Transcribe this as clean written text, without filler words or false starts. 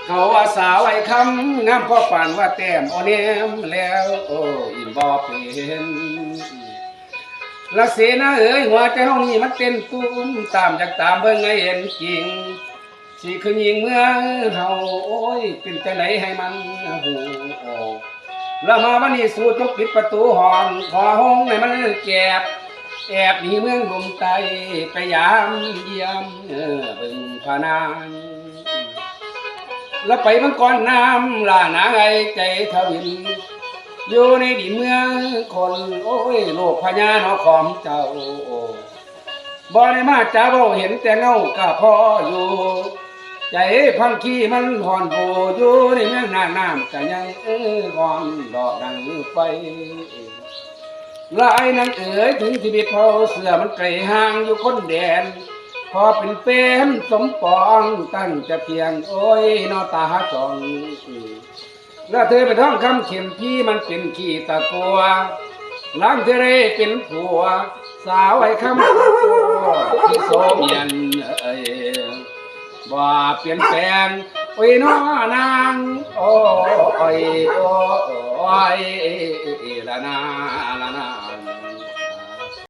เขาว่าสาวไอ้คำงามพ่อฝันว่าแต้มอ่อนแนมแล้วโอ้อินบ่เป็นละเสนาเอ๋ยหัวใจห้องนี้มันเต้นตุ้มตามจากตามเบิ่งให้เห็นจริงสิคือยิงเมื่อเฮาโอ้ยเป็นจังไดให้มันหูออกแล้วมาวันนี้สู่จกปิดประตูห้องขอห้องให้มันแก็บแอบหนีเมืองลมไตไปยามเยี่ยมเบิ่งพานางแล้วไปมังกรน้ำล่านาไงใจทวินอยู่ในดินเมืองคนโอ้ยโลกพญาเนาะของเจ้าบ่ได้มาจ้าบ่เห็นแต่เงากะพออยู่ใจพังขี้มันหอนโบอยู่ในเมืองน้ำกะยังหอนดอกดังไฟลายนั้นเอ๋ยถึงชีวิตพอเสือมันไกลห่างอยู่คนแดนพอเป็นเป็นสมปองตั้งจะเพียงโอ้ยนอตาจองแล้วเธอไปท่องคำเข็มพี่มันเป็นขี้ตะกัวล้างเธอได้เป็นผัวสาวไอ้คำที่โสมยันบ่เปลี่ยนแปลงโอ้ยน้อนางโอ้ยโอ้ยละนาละนา